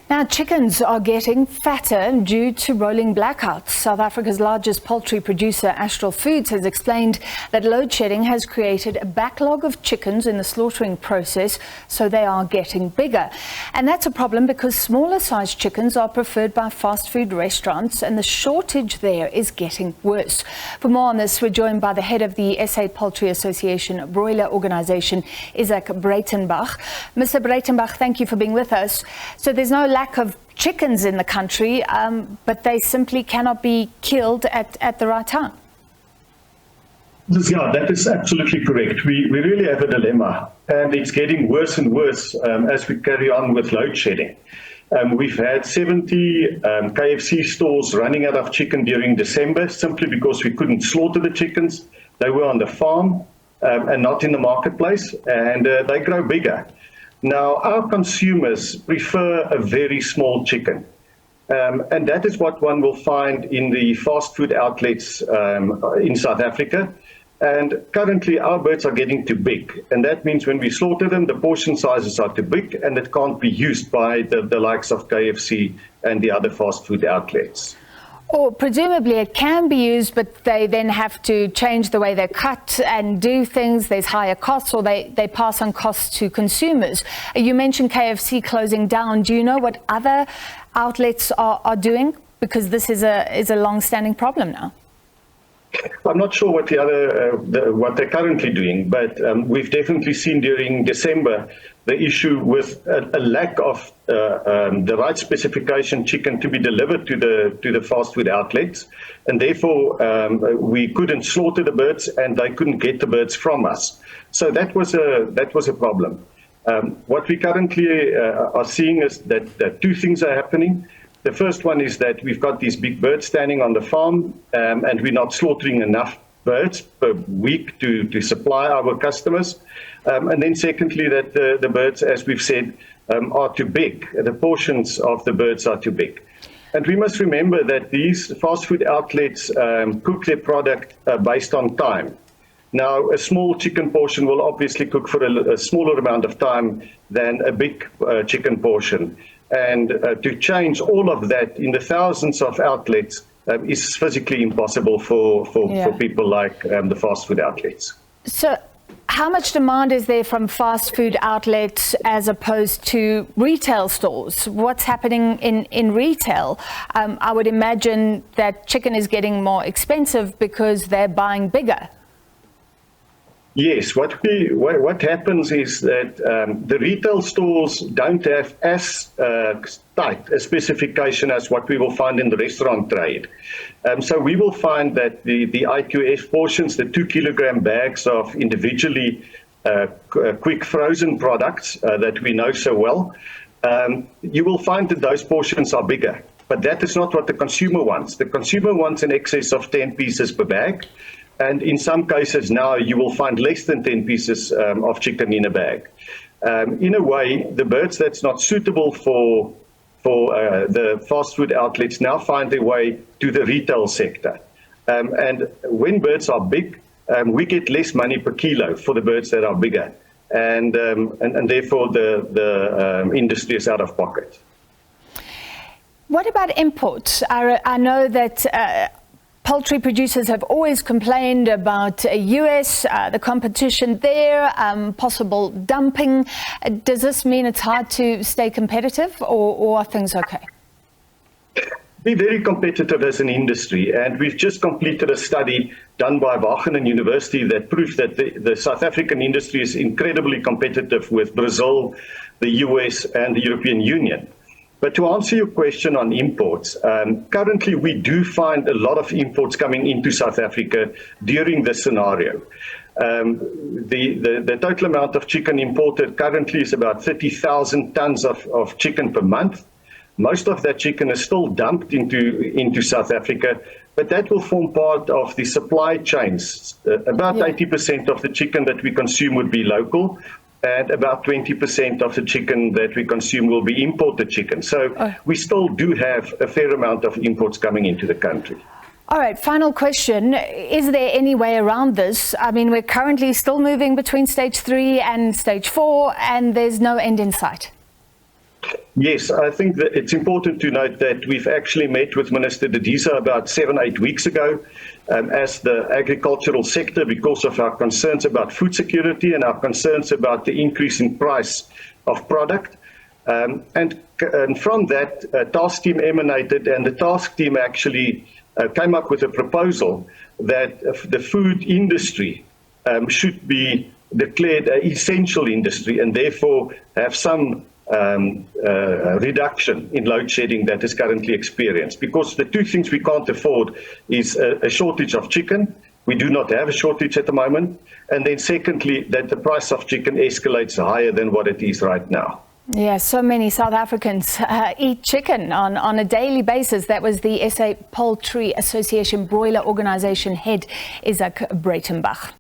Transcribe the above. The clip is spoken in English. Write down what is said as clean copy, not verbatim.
Now, chickens are getting fatter due to rolling blackouts. South Africa's largest poultry producer, Astral Foods, has explained that load shedding has created a backlog of chickens in the slaughtering process, so they are getting bigger. And that's a problem because smaller sized chickens are preferred by fast food restaurants, and the shortage there is getting worse. For more on this, we're joined by the head of the SA Poultry Association Broiler organisation, Izaak Breitenbach. Mr. Breitenbach, thank you for being with us. So there's no lack of chickens in the country, but they simply cannot be killed at the right time. Yeah, that is absolutely correct. We really have a dilemma, and it's getting worse and worse as we carry on with load shedding. We've had 70 KFC stores running out of chicken during December simply because we couldn't slaughter the chickens. They were on the farm and not in the marketplace, and they grow bigger. Now, our consumers prefer a very small chicken, and that is what one will find in the fast food outlets in South Africa. And currently, our birds are getting too big, and that means when we slaughter them, the portion sizes are too big, and it can't be used by the likes of KFC and the other fast food outlets. Or presumably it can be used, but they then have to change the way they cut and do things. There's higher costs, or they pass on costs to consumers. You mentioned KFC closing down. Do you know what other outlets are doing? Because this is a long-standing problem now. I'm not sure what what they're currently doing, but we've definitely seen during December the issue with a lack of the right specification chicken to be delivered to the fast food outlets, and therefore we couldn't slaughter the birds, and they couldn't get the birds from us. So that was a problem. What we currently are seeing is that two things are happening. The first one is that we've got these big birds standing on the farm, and we're not slaughtering enough birds per week to supply our customers. And then secondly, that the birds, as we've said, are too big. The portions of the birds are too big. And we must remember that these fast food outlets cook their product based on time. Now, a small chicken portion will obviously cook for a smaller amount of time than a big chicken portion. And to change all of that in the thousands of outlets is physically impossible for people like the fast food outlets. So how much demand is there from fast food outlets as opposed to retail stores? What's happening in retail? I would imagine that chicken is getting more expensive because they're buying bigger. Yes, what happens is that the retail stores don't have as tight a specification as what we will find in the restaurant trade. So we will find that the IQF portions, the 2 kilogram bags of individually quick frozen products that we know so well, you will find that those portions are bigger. But that is not what the consumer wants. The consumer wants in excess of 10 pieces per bag. And in some cases now you will find less than 10 pieces of chicken in a bag. In a way, the birds that's not suitable for the fast food outlets now find their way to the retail sector. And when birds are big, we get less money per kilo for the birds that are bigger. And therefore the industry is out of pocket. What about imports? I know that poultry producers have always complained about US, the competition there, possible dumping. Does this mean it's hard to stay competitive, or are things okay? We're very competitive as an industry, and we've just completed a study done by Wageningen University that proves that the South African industry is incredibly competitive with Brazil, the US, and the European Union. But to answer your question on imports, currently we do find a lot of imports coming into South Africa during this scenario. The total amount of chicken imported currently is about 30,000 tons of chicken per month. Most of that chicken is still dumped into South Africa, but that will form part of the supply chains. About 80% of the chicken that we consume would be local, and about 20% of the chicken that we consume will be imported chicken. So we still do have a fair amount of imports coming into the country. All right, final question. Is there any way around this? I mean, we're currently still moving between stage 3 and stage 4, and there's no end in sight. Yes, I think that it's important to note that we've actually met with Minister Didiza about 7-8 weeks ago as the agricultural sector because of our concerns about food security and our concerns about the increase in price of product. And from that, task team emanated, and the task team actually came up with a proposal that the food industry should be declared an essential industry and therefore have some reduction in load shedding that is currently experienced. Because the two things we can't afford is a shortage of chicken. We do not have a shortage at the moment. And then secondly, that the price of chicken escalates higher than what it is right now. Yeah, so many South Africans eat chicken on a daily basis. That was the SA Poultry Association Broiler Organisation head, Izaak Breitenbach.